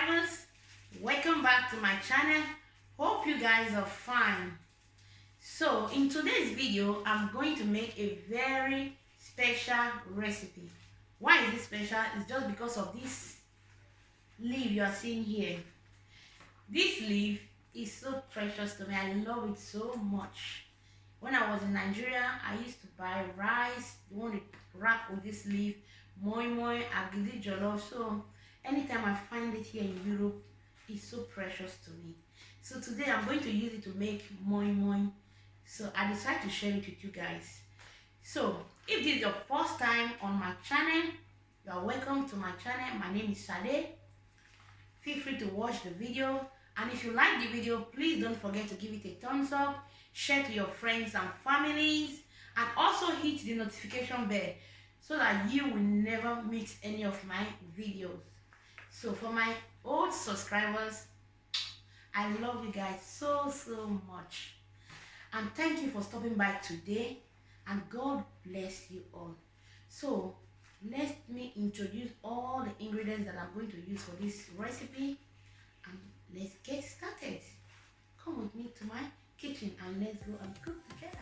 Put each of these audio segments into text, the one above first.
subscribers, welcome back to my channel. Hope you guys are fine. So in today's video, I'm going to make a very special recipe. Why is it special? It's just because of this leaf you are seeing here. This leaf is so precious to me. I love it so much. When I was in Nigeria, I used to buy rice, the one to wrap with this leaf, Moi-Moi, jollof. So anytime I find it here in Europe, it's so precious to me. So today I'm going to use it to make Moi-Moi. So I decided to share it with you guys. So if this is your first time on my channel, you are welcome to my channel. My name is Sade. Feel free to watch the video. And if you like the video, please don't forget to give it a thumbs up, share to your friends and families, and also hit the notification bell so that you will never miss any of my videos. So for my old subscribers, I love you guys so much. And thank you for stopping by today, and God bless you all. So let me introduce all the ingredients that I'm going to use for this recipe, and let's get started. Come with me to my kitchen and let's go and cook together.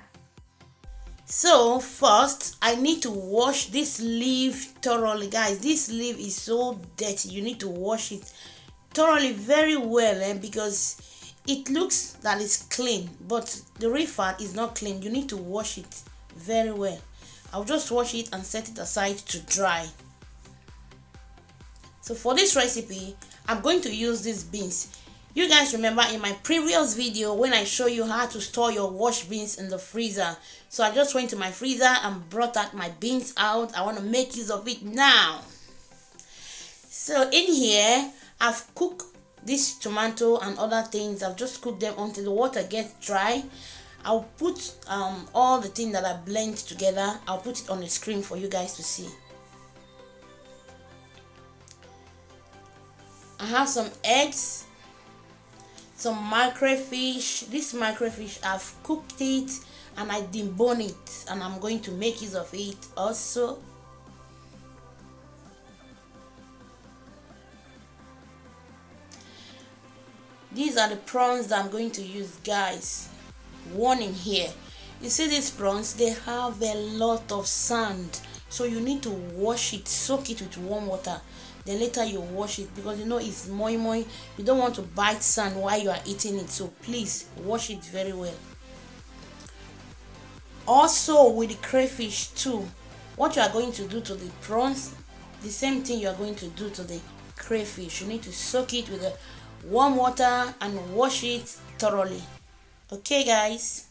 So first I need to wash this leaf thoroughly, guys. This leaf is so dirty. You need to wash it thoroughly very well, because it looks that it's clean, but the real part is not clean. You need to wash it very well. I'll just wash it and set it aside to dry. So for this recipe, I'm going to use these beans. You guys remember in my previous video when I show you how to store your washed beans in the freezer. So I just went to my freezer and brought out my beans out. I want to make use of it now. So in here, I've cooked this tomato and other things. I've just cooked them until the water gets dry. I'll put all the things that I blend together. I'll put it on the screen for you guys to see. I have some eggs, some mackerel fish. This mackerel fish, I've cooked it and I debone it, and I'm going to make use of it also. These are the prawns that I'm going to use, guys. Warning here, you see these prawns, they have a lot of sand, so you need to wash it, soak it with warm water, then later you wash it, because you know it's moi-moi. You don't want to bite sand while you are eating it, so please wash it very well. Also with the crayfish too, what you are going to do to the prawns, the same thing you are going to do to the crayfish. You need to soak it with warm water and wash it thoroughly. Okay guys,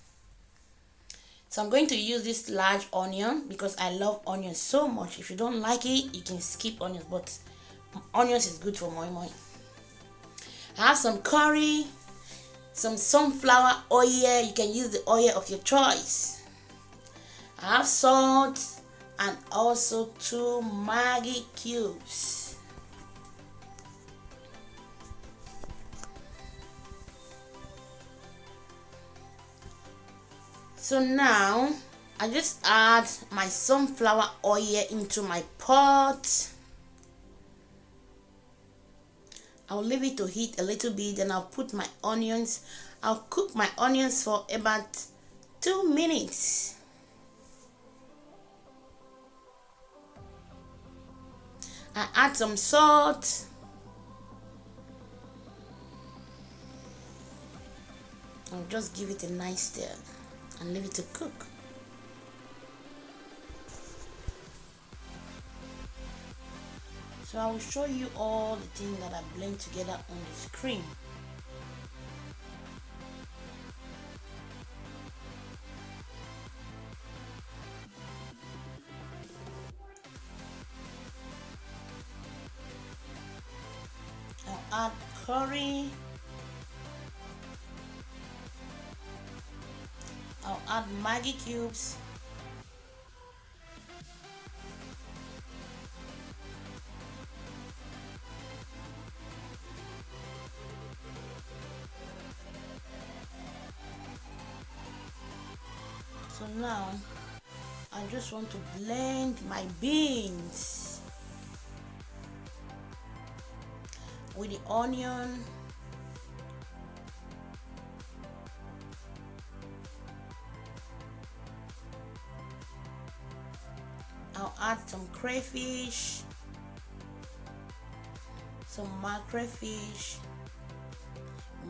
so I'm going to use this large onion because I love onions so much. If you don't like it, you can skip onions, but onions is good for moi-moi. I have some curry, some sunflower oil. You can use the oil of your choice. I have salt and also 2 Maggi cubes. So now I just add my sunflower oil into my pot. I'll leave it to heat a little bit, then I'll put my onions. I'll cook my onions for about 2 minutes. I add some salt. I'll just give it a nice stir and leave it to cook. So I will show you all the things that I blend together on the screen. I'll add curry. I'll add Maggi cubes. So now I just want to blend my beans. with the onion. I'll add some crayfish, some mackerel fish,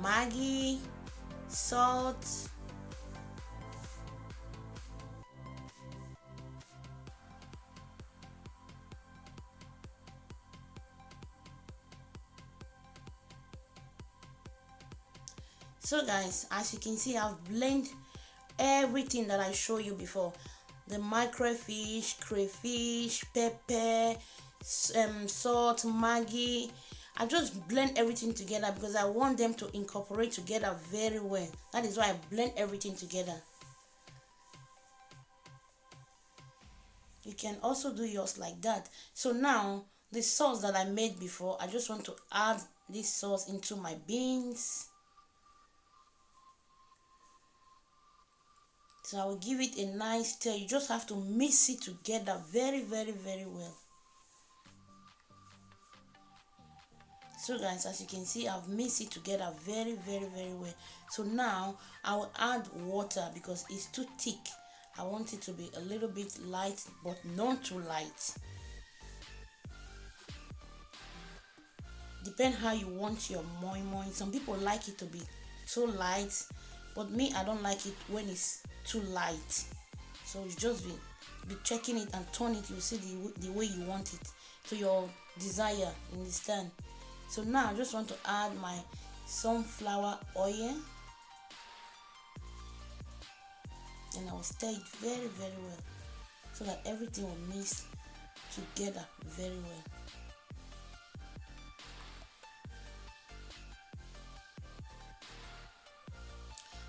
Maggi, salt, so guys, as you can see, I've blended everything that I showed you before: the microfish, crayfish, pepper, salt, Maggi. I just blend everything together because I want them to incorporate together very well. That is why I blend everything together. You can also do yours like that. So now the sauce that I made before, I just want to add this sauce into my beans. So I will give it a nice stir. You just have to mix it together very well. So guys, as you can see, I've mixed it together very well. So now I will add water because it's too thick. I want it to be a little bit light, but not too light. Depend how you want your moi-moi. Some people like it to be too light, but me, I don't like it when it's too light. So you just be checking it and turn it. You see the way you want it to your desire. Understand? So now I just want to add my sunflower oil, and I will stir it very well so that everything will mix together very well.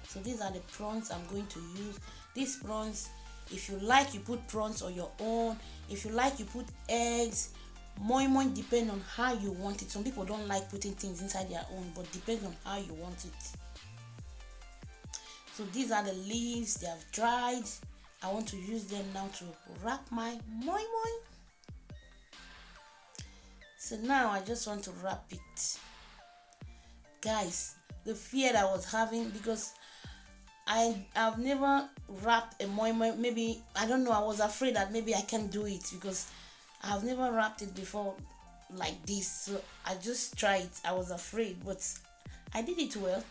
So these are the prawns I'm going to use. These prawns, if you like, you put prawns on your own. If you like, you put eggs. Moi-moi depends on how you want it. Some people don't like putting things inside their own, but depends on how you want it. So these are the leaves. They have dried. I want to use them now to wrap my moi-moi. So now I just want to wrap it. Guys, the fear that I was having, because I've never wrapped a moi-moi. Maybe, I don't know, I was afraid that maybe I can't do it because I've never wrapped it before like this. So I just tried. I was afraid, but I did it well.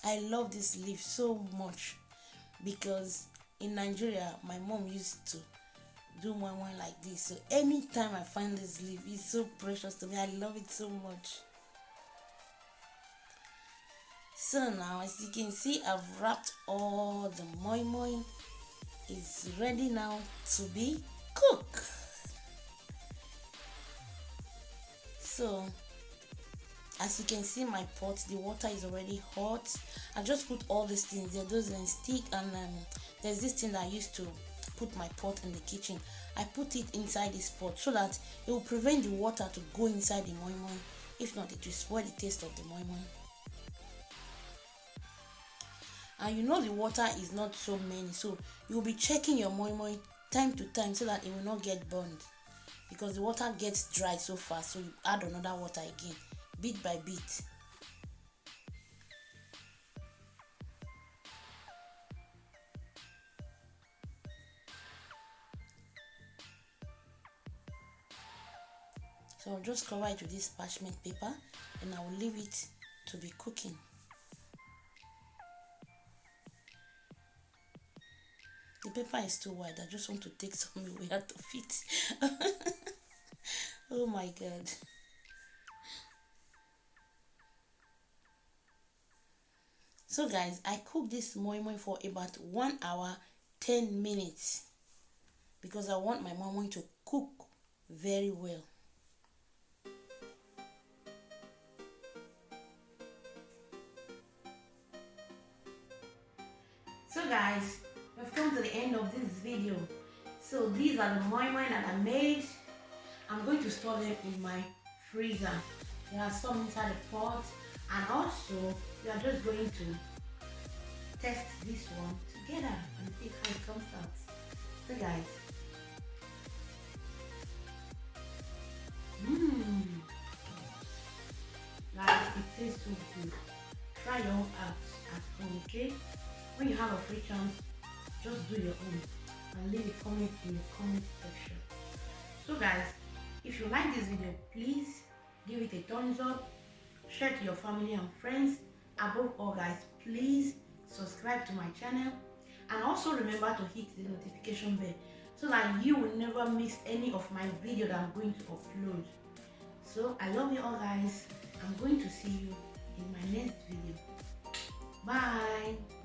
I love this leaf so much because in Nigeria my mom used to do moi-moi like this. So anytime I find this leaf, it's so precious to me. I love it so much. So now, as you can see, I've wrapped all the moi-moi. It's ready now to be cooked. So as you can see, my pot, the water is already hot. I just put all these things there. Those in stick, and there's this thing that I used to put my pot in the kitchen. I put it inside this pot so that it will prevent the water to go inside the moi-moi. If not, it will spoil the taste of the moi-moi. And you know the water is not so many, so you'll be checking your moi-moi time to time so that it will not get burned, because the water gets dry so fast. So you add another water again, bit by bit. So I'll just cover it with this parchment paper and I will leave it to be cooking. The paper is too wide. I just want to take some away out of it. Oh my god. So guys, I cooked this moi-moi for about 1 hour 10 minutes because I want my moi-moi to cook very well. So guys, we've come to the end of this video. So these are the moi-moi that I made. I'm going to store them in my freezer. There are some inside the pot, and also we are just going to test this one together and see how it comes out. So guys, guys, it tastes so good. Try your own at home, okay? When you have a free chance, just do your own and leave a comment in the comment section. So guys, if you like this video, please give it a thumbs up, share to your family and friends. Above all guys, please subscribe to my channel and also remember to hit the notification bell so that you will never miss any of my video that I'm going to upload. So I love you all guys. I'm going to see you in my next video. Bye.